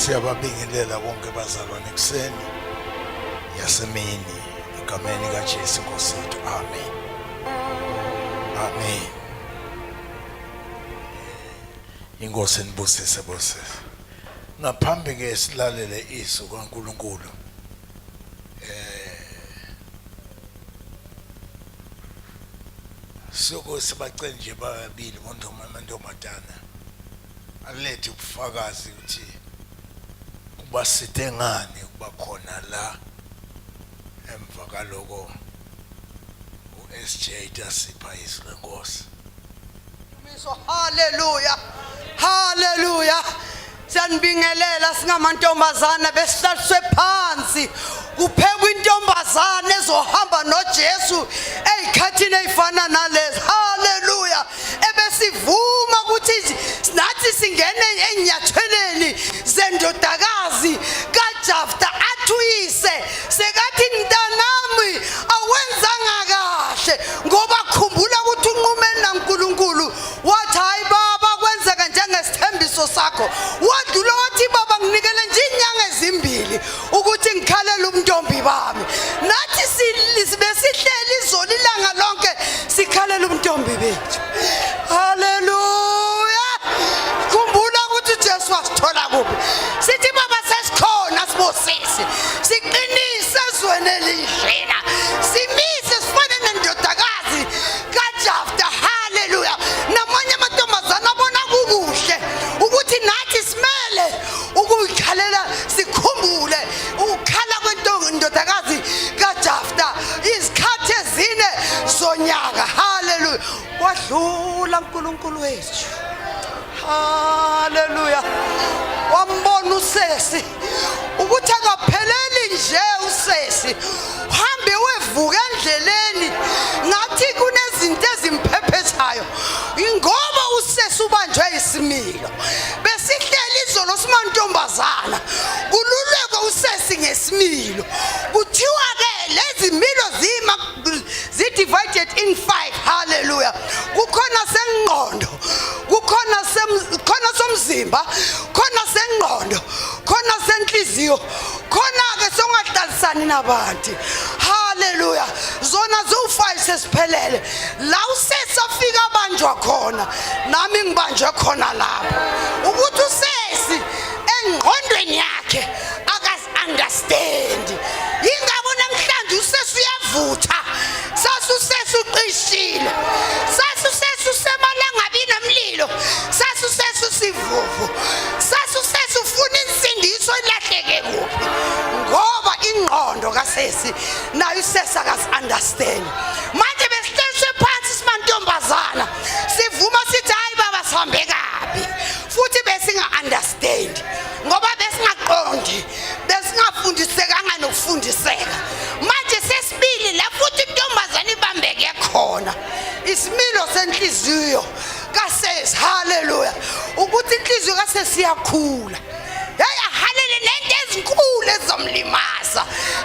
Siyababingelela bonke bazalwane kuseni yasemini egameni kaJesu Nkosi yethu. Amen. Amen. Inkosi nibusise bose. Ngaphambi ke silalele izwi kaNkulunkulu. Soko sibacela nje babili amantombazana alethe ubufakazi ukuthi kuba sithe ngani kuba khona la emva kaloko uSJ dasipha izwi lenkosi. Hallelujah. Hallelujah. Siyanibingelela singamantombazana besihlaliswe phansi kuphekwa intombazana ezohamba noJesu ezikhathini ezifana nalezi. Hallelujah. Ebesivuma ukuthi nathi singene enyathweleni zendodakazi kaJafta athuyise sekathi mntanami awenzanga kahle ngoba khumbula ukuthi unqumeni naNkulunkulu wathi hayi baba kwenzeka njengesithembiso sakho wadlula wathi baba nginikele nje inyanga ezimbili ukuthi ngikhalela umntombi bami nathi besihleli izolo ilanga lonke sikhalela umntombi bethu. Hallelujah. Khumbula ukuthi Jesu wasithola kuphi sithi baba sesikhona sibosisi siqinise ezweni elishela simise sifane nendodakazi kaJafta. Hallelujah. Namanye amantombazana abona kukuhle ukuthi nathi simele ukuyikhalela sikhumbule ukukhala kwendodakazi kaJafta izikhathi ezine zonyaka. Hallelujah. Wadlula uNkulunkulu wethu. Hallelujah. Wambona usesi ukuthi akapheleli nje usesi uhambe wevuka endleleni ngathi kunezinto ezimphephethayo ingoba usesi ubanjwe isimilo besihleli izolo simantombazana kululeke usesi ngesimilo kuthiwa ke lezi milo divided in 5. Hallelujah. Kukhona sengqondo khona somzimba khona sengqondo khona senhliziyo khona ke songadlalisani nabantu. Hallelujah. Zona zo5 sesiphelele la usesafika abanjwa khona nami ngibanjwe khona lapho ukuthi usesi engqondweni yakhe akazi-understand ingabo namhlanje usesi uyavutha sasusesi uqishile sasusesi usemalangabini nomlilo sasusesi sivuvu sasusesi ufuna insindiso ilahleke kuphi ngoba ingqondo kasesi nayo usesi akazi-understand. Manje besihlaliswe phansi simantombazana sivuma sithi hayi baba sihambe kabi futhi besinga-understand ngoba besingaqondi besingafundisekanga nokufundiseka. Manje sesibili la futhi intombazana ibambeke khona isimilo senhliziyo kasesi. Hallelujah. Ukuthi inhliziyo kasesi iyakhula yahalele nento ezinkulu ezomlimaza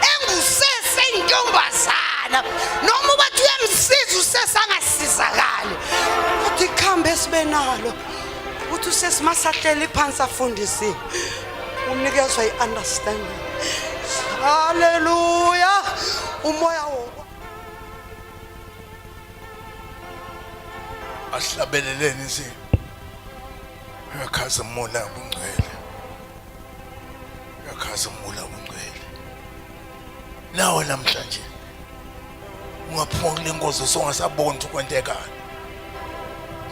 engusesi intombazana noma bathi uyamsiza usesi angasizakali futhi ikhambe esibenalo ukuthi usesi masahleli phansi afundisiwe umnikezwa i-understanding. Hallelujah. Umoya wo Ahlabeleleni nje uyakhazimula ubungcwele uyakhazimula ubungcwele nawe namhlanje ungaphuma kule nkosi songasaboni ukwentekana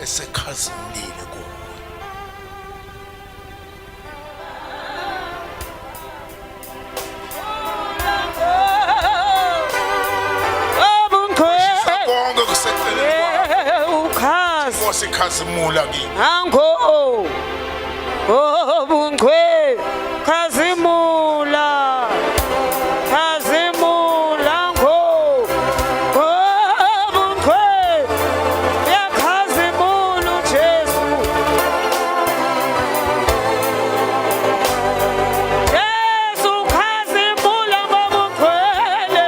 esekhazimlile kuwe. Khazimula kimi ango obungwe khazimula ngo obungwe ya khazimula Jesu khazimula ngobungwele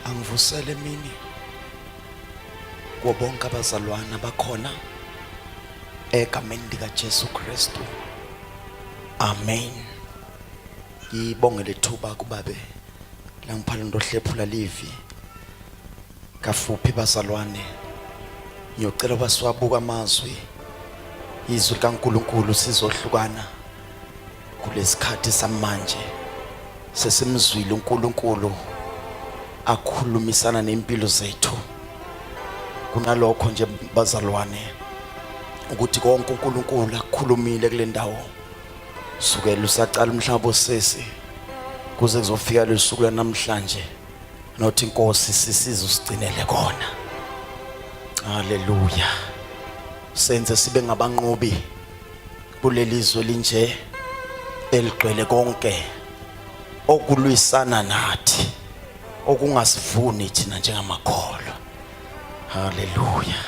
Angivusele mini kubonke abazalwana bakhona egameni lika Jesu Kristu. Amen. Ngibonge lethuba kubabe la ngiphala ndohlephula livi kafuphi bazalwane. Ngiyocela basiwabuka amazwi izwi likaNkulunkulu sizohlukana kulesikhathi samanje. Sesimzwile uNkulunkulu akhulumisana nempilo zethu. Kunalokho nje bazalwane ukuthi konke uNkulunkulu akukhulumile kule ndawo sukela usaqala umhlaba osesi kuze kuzofika lesuku lanamhlanje. Nothi Nkosi sisize usigcinele kona. Haleluya. Senze sibe ngabanqobi kulelizwe linje eligcwele konke okulwisana nathi okungasivuni thina njengamakholwa. Haleluya.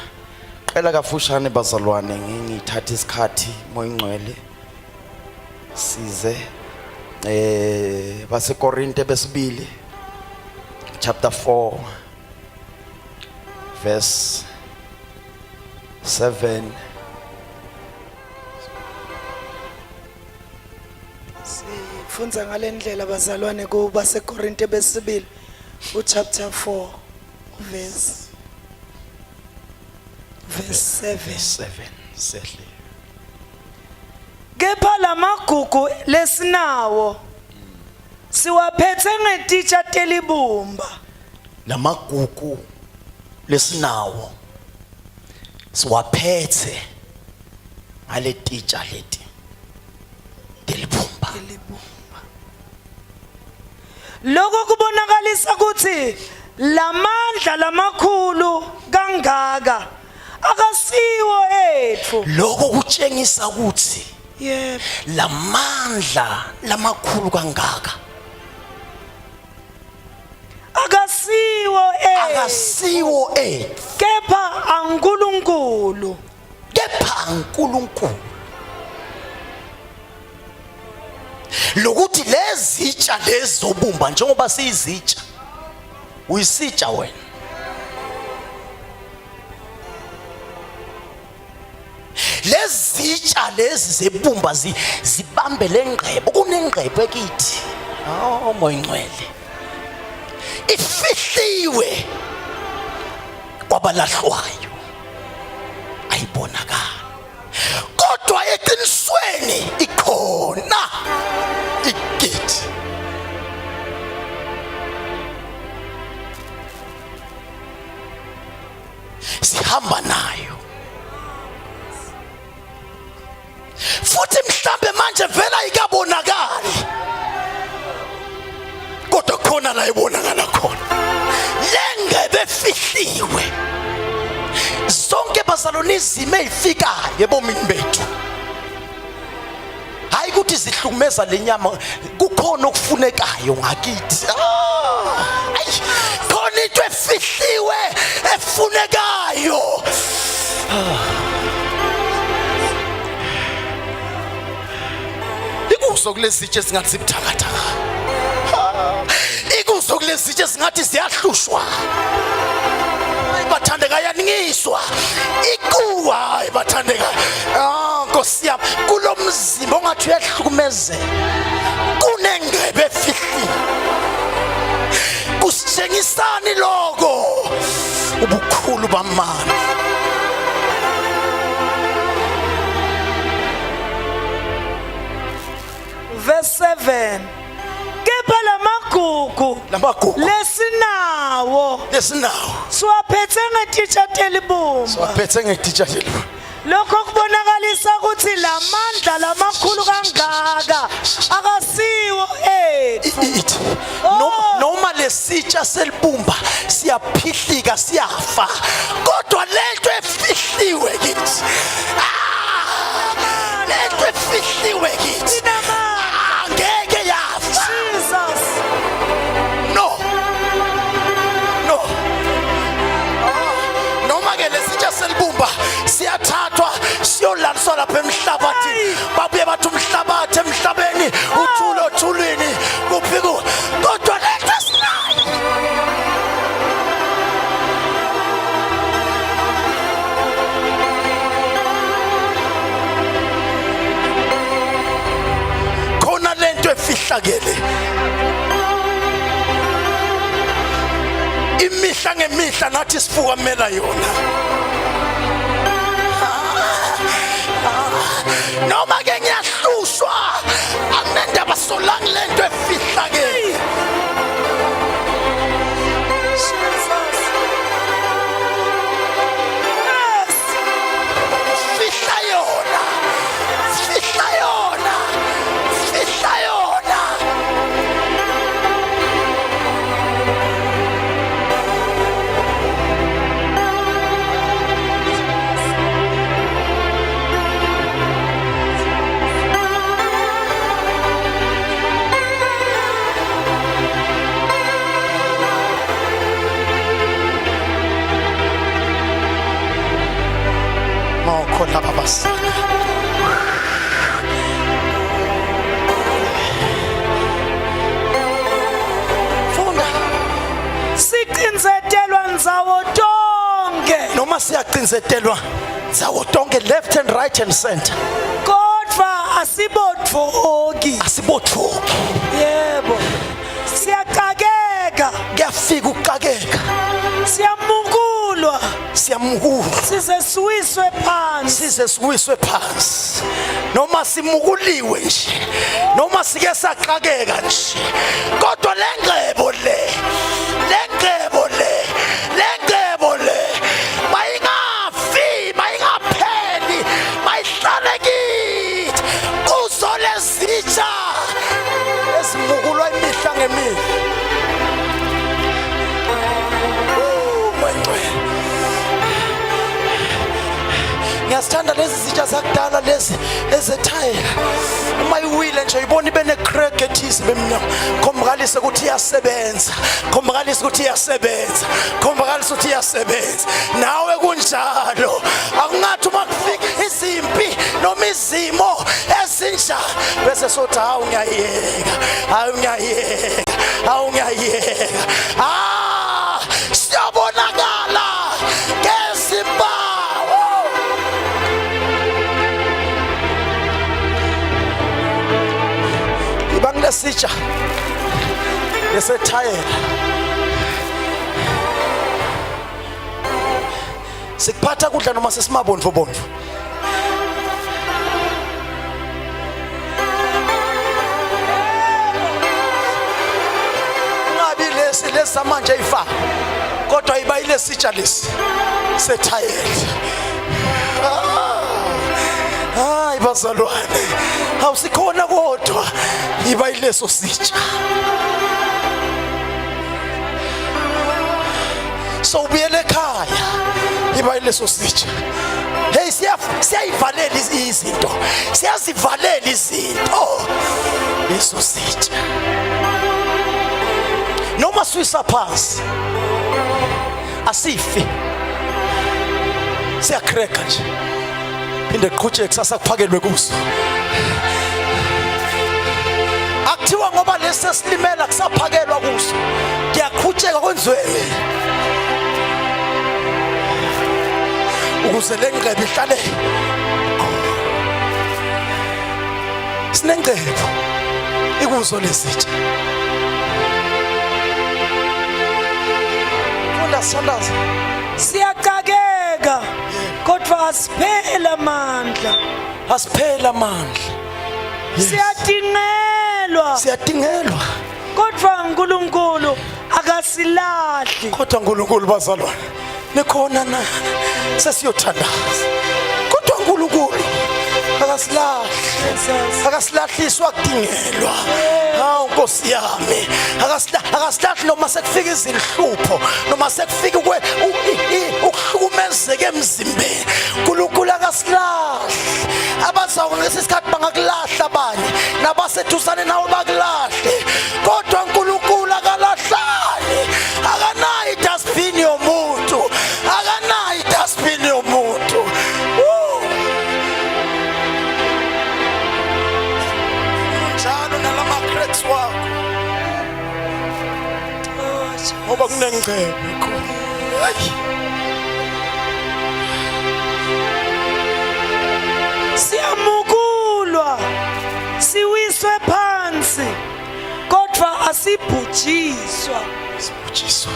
Qela kafushane bazalwane ngithatha isikhathi moyingcwele size baseKorinte besibili chapter 4 verse 7. Sifunza ngalendlela bazalwane kuba seKorinte besibili chapter 4 verse 7. Sehle. Kepha lamagugu lesinawo siwaphethe ngetitsha telibumba. Lamagugu lesinawo siwaphethe ngale titsha leti telibumba. Lokho kubonakalisa ukuthi lamandla lamakhulu kangaka akasiwo ethu. Lokho kutshengisa ukuthi Yebo. lamandla lamakhulu kangaka akasiwo ethu Kepha ankulunkulu. kepha uNkulunkulu. Lokuthi lezitsha lezobumba njengoba siyizitsha uyisitsha wena. Lezitsha lezi zebumba zibambe lengqebo. Kunengqebo ekithi moyingcwele ifihliwe kwabalahlwayo ayibonakala, kodwa eqinisweni ikhona ikithi. Sihamba nayo futhi mhlambe manje vela ikabonakali, kodwa khona la ibonakala khona. Lengebe efihliwe zonke bazalonizime ezifikayo ebomini bethu, hayi ukuthi zihlukumeza lenyama. Kukhona okufunekayo ngakithi. Ayi khona into efihliwe efunekayo. Ikuzo kulezitshe singathi sibuthakathaka. Ikuzo kulezitshe singathi siyahlushwa. Bathandeka yaningiswa. Ikuwa bathandeka. Nkosi yami kulomzimba ongathi uyahlukumeze. Kunengebe efihliwe. Kusitshengisani lokho ubukhulu bamandla. Verse 7. Kepha lamagugu lesinawo siwaphethe ngetitsha telibumba. Lokho kubonakalisa ukuthi lamandla lamakhulu kangaka akasiwo ethu. Noma lesitsha selibumba siyaphihlika siyafa, kodwa lento efihliwe kithi. Lento efihliwe kithi ngeke yafa. Jesus. No. Noma ke lesitsha selibumba siyathathwa siyolaliswa lapha emhlabathini. Babuye bathi umhlabathi emhlabeni uthula othulini kuphi kodwa lento esinayo ngemihla nathi sifukamela yona. Noma ke ngiyahlushwa akunendaba solang lento efihla ke. Fihla yona. Fihla yona. Fihla yona. Mawukhona babasana. Funda. Siqinzetelwa nzawo tonke. Noma siyaqinzetelwa zawo tonke, left and right and center. Kodwa asibotfoki. Asibothuki. Yebo. Siyaqakeka. Kuyafika ukuqakeka. Siyamukulwa. Siyamukula. Size siwiswe phansi. Size siwiswe phansi. Noma simukuliwe nje. Noma sike saqakeka nje. Kodwa lengcebo le. Lengcebo le. Lengcebo le. Mayingafi, mayingapheli, mayihlale kithi. Uzole zitsha. Esimukulwa imihla ngemihla. Ngiyasithanda lezi zitsha zakudala lezi ezethayela. Uma iwile nje uyibona ibe necrack ethisi bemnyama. Khombalise ukuthi iyasebenza. Khombalise ukuthi iyasebenza. Khombalise ukuthi iyasebenza. Nawe kunjalo. Akungathi uma kufika izimpi noma izimo ezinjalo bese sothi hawu ngiyayeka. Hawu ngiyayeka. Hawu ngiyayeka. Siyabonakala ngezimpawu. Sitsha lesethayela sikuphatha kudla noma sesimabondvo bondvo. Ungabi lesi samanje ifa kodwa iba ile sitsha lesi sethayela. Hayi bazalwane, awusikhona kodwa iba ileso sitsha. So ubuyele ekhaya iba ileso sitsha. Hey siyayivalela izinto. Siyazivalela izinto. Leso sitsha. Noma swisa phansi. Asifi. Siyakreka nje. Phinde qhutshe kusasa kuphakelwe kuso. Akuthiwa ngoba lesesilimela kusaphakelwa kuso. Ngiyaqhutsheka konzweni. Ukuze lengcebo ihlale. Sinengcebo ikuzo lesitsha. Funda sandaza. Siyaqakeka. Kodwa asiphela amandla. Asiphela amandla. Siyadingelwa. Siyadingelwa. Kodwa uNkulunkulu akasilahli. Kodwa uNkulunkulu bazalwane nikhona na sesiyothandaza. Kodwa uNkulunkulu akasilahli. Akasilahliswa kudingelwa. Hawu Nkosi yami. Akasilahli noma sekufika izinhlupho noma sekufika ukuhlukumezeka emzimbeni. uNkulunkulu akasilahli. Abazayo ngesikhathi bangakulahla abanye nabaseduzane nawe bakulahle. Kodwa uNkulunkulu akalahlali. Akanayo idustbin yomuntu. Akanayo idustbin yomuntu. Njalo nalama cracks wakho. Ngoba kunengcebo khona. Hayi. Siyamukulwa. Siwiswe phansi. Kodwa asibhujiswa. Sibhujiswa.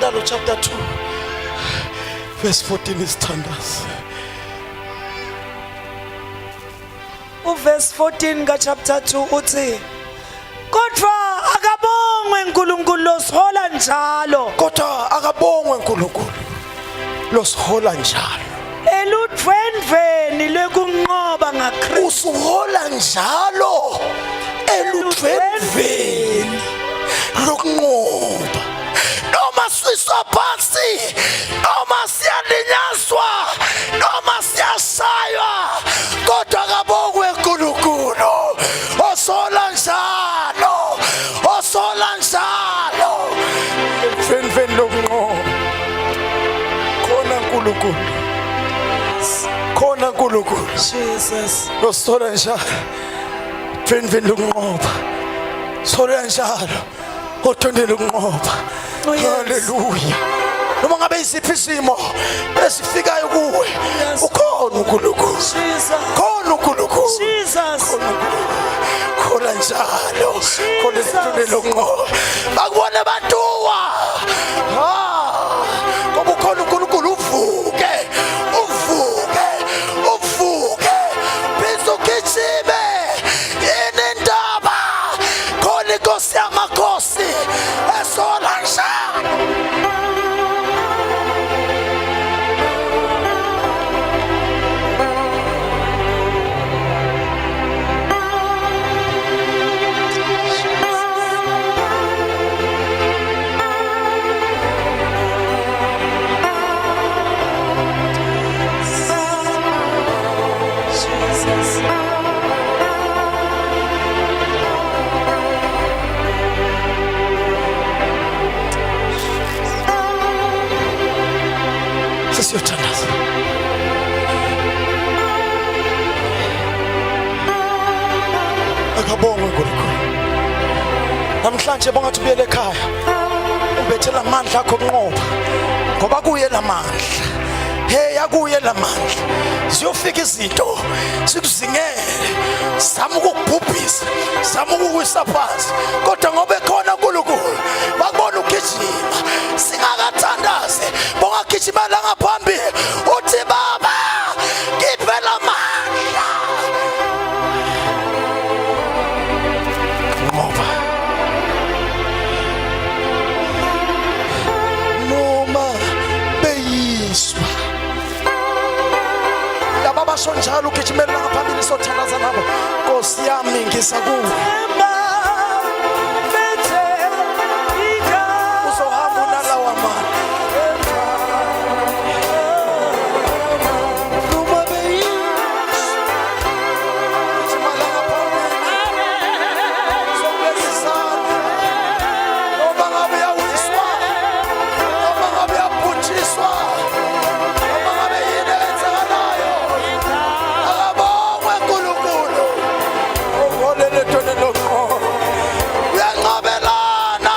Intalo chapter 2 verse 14 isithandazo. Uverse 14 kaChapter 2 uthi kodwa akabongwe uNkulunkulu losihola njalo Kodwa akabongwe uNkulunkulu losihola njalo. eludwendweni lekunqoba ngaKristu Usuhola njalo eludwendweni lokunqoba. Noma siswa phansi, noma siyalinyazwa, noma siyashaywa, kodwa akabongwe uNkulunkulu osola njalo, osola njalo eludwendweni lokunqoba. Khona uNkulunkulu, khona uNkulunkulu Jesus. losola njalo eludwendweni lokunqoba. Sola njalo odwendweni lokunqoba. Oh, yes. Hallelujah. Noma ngabe isiphi isimo esifikayo kuwe, ukhona uNkulunkulu, Jesus. khona uNkulunkulu, Jesus. khona uNkulunkulu, khona njalo, khona eludwendweni lokunqoba. Bakubona bantuwa, ngoba ukhona uNkulunkulu. Uvuke, uvuke, uvuke, biza ugijime, yini indaba, khona inkosi yamakhosi esola njalo. Sesiyothandaza. Akabongwe uNkulunkulu. Namhlanje bongathi ubuyele ekhaya, ubethela amandla akho okunqoba, ngoba kuye lamandla. Hey, akuye lamandla. Ziyofika izinto sikuzingele, zama ukukubhubhisa, zama ukukwisa phansi, kodwa ngoba ekhona uNkulunkulu bakubona ugijima. Singakathandaze bongagijimela ngaphambili uthi baba ngiphe lamandla. Ngoba noma beyiswa laba basho njalo ugijimela ngaphambili sothandaza nabo. Nkosi yami ngisa kuwe, uzohamba unalawa amandla. Noma beyiswa gijimela ngaphambili sokulesisana. Noma ngabe uyawiswa, noma ngabe uyabhunjiswa, noma ngabe yini eyenzakalayo, akabongwe uNkulunkulu oholele edwendweni lokunqoba. Uyanqabelana.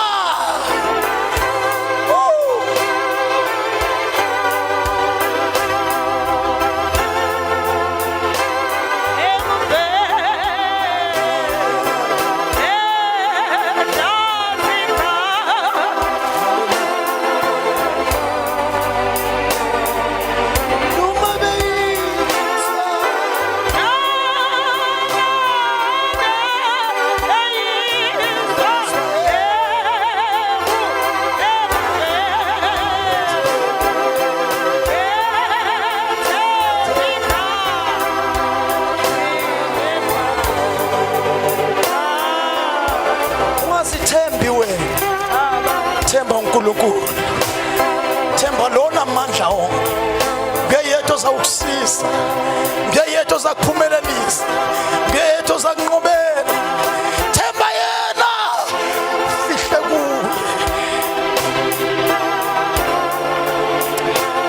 Noma beyiswa, ungazithembi wena, themba uNkulunkulu, themba lona amandla onke. Ngeyethu ozawukusiza, ngeyethu ozakuphumelelisa, ngeyethu ozakunqobela. Themba yena, fihle kuye.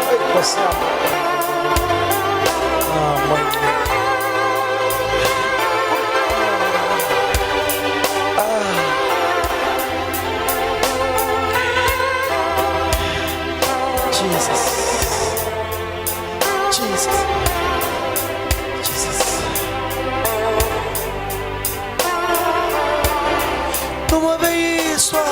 Hey, Nkosi yami. Jesus. Jesus. Jesus. Noma beyiswa,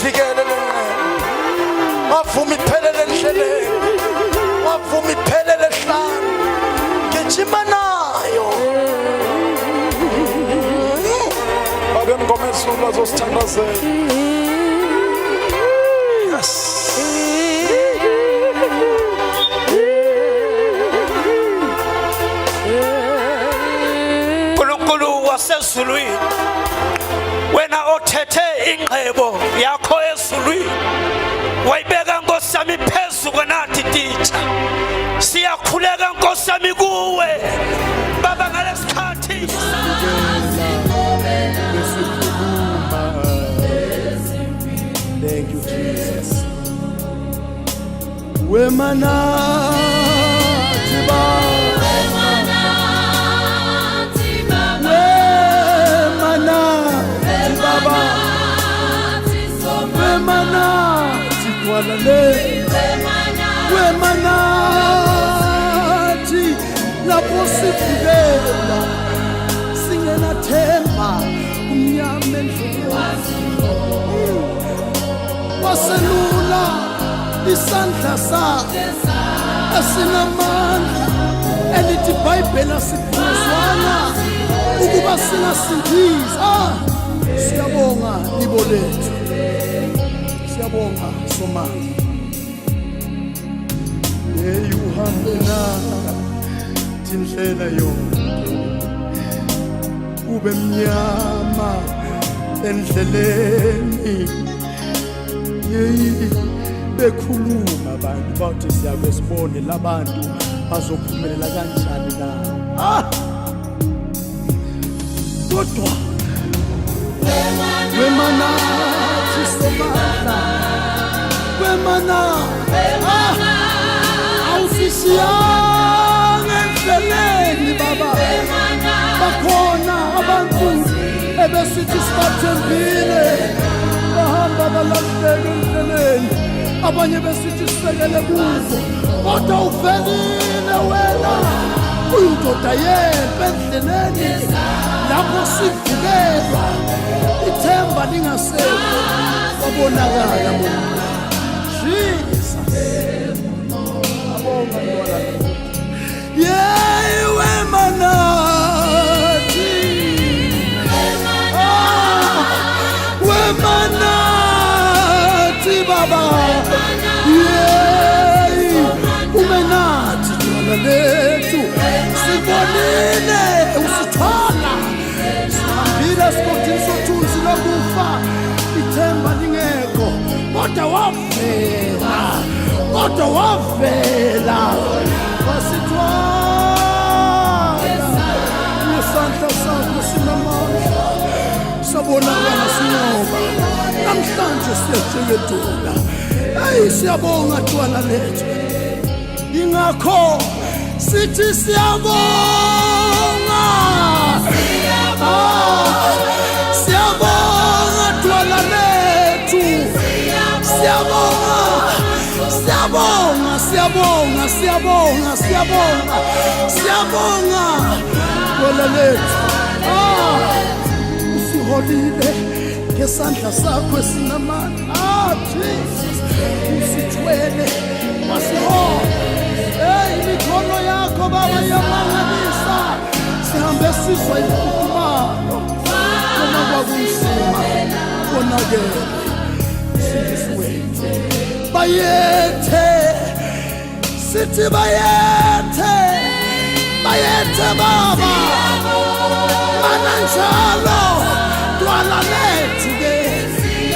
ivikele lenqele wavuma iphelele endleleni wavuma iphelele ehlane gijima nayo babe ngoma ezulu bazosithandazela yes uNkulunkulu wasezulwini wena othethe ingcebo yakho ezulwini wayibeka Nkosi yami phezu kwenathi titsha siyakhuleka Nkosi yami kuwe baba ngalesikhathi Thank you, Jesus. Wemanathi baba wemanathi kwalale wemanathi lapho sifikela singenathemba umnyama endleleni waselula isandla sakho esinamandla elithi iBhayibheli asiphuzwana ukuba singasindiza siyabonga libo lethu siyabonga somandla uhambe nathi indlela yonke ube mnyama endleleni bekhuluma abantu bathi siyabe sibone labantu bazophumelela kanjani na kodwa wemanathi somandla wemana awusisiyanga endleleni baba bakhona abantu ebesithi sibathembile bahamba balahleka endleleni abanye besithi sisekele kuzo kodwa uvelile wena uyindoda yempe endleleni lapho sivukelwa ithemba lingasekho wabonakala muntu Jesus abonga yona wemanathi wemanathi baba umenathi jona lethu sibonile usithola sihambile sikodini sothunzi lokufa ithemba lingekho kodwa wavela wasithwala nesandla sakho sinamandla sabonakala sinyoba namhlanje siyajeketula siyabonga dwala lethu ingakho sithi siyabonga siyabonga dwala lethu siyabonga dwala lethu usiholile ngesandla sakho esinamandla Jesus usithwele wasihola imikhono yakho baba yamangalisa sihambe sizwa impumelelo kona kwakunzima konakele sithiswethu bayethe sithi bayethe baba mananjalo dwala lethu ke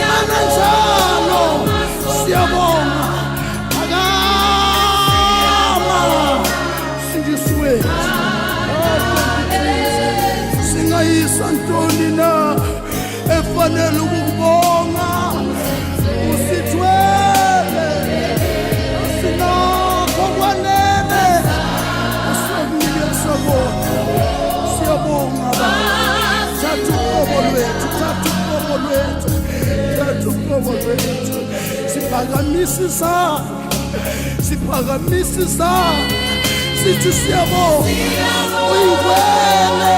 mananjalo siyabonga singayisa ntoni na efanele ukubonga usithwele sinakho kwanele usikunike siyabonga thatha uqobo lwethu siphakamisisa sithi siyabonga uyingwele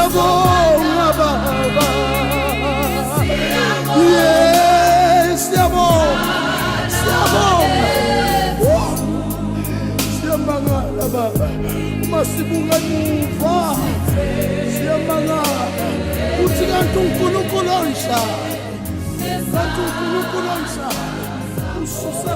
Siyabonga Baba. Yes, siyabonga. Siyabonga. Siyamangala Baba. Masibunga muva. Siyamangala. Uthi kanti uNkulunkulu onjani. Kanti uNkulunkulu onjani. Ususa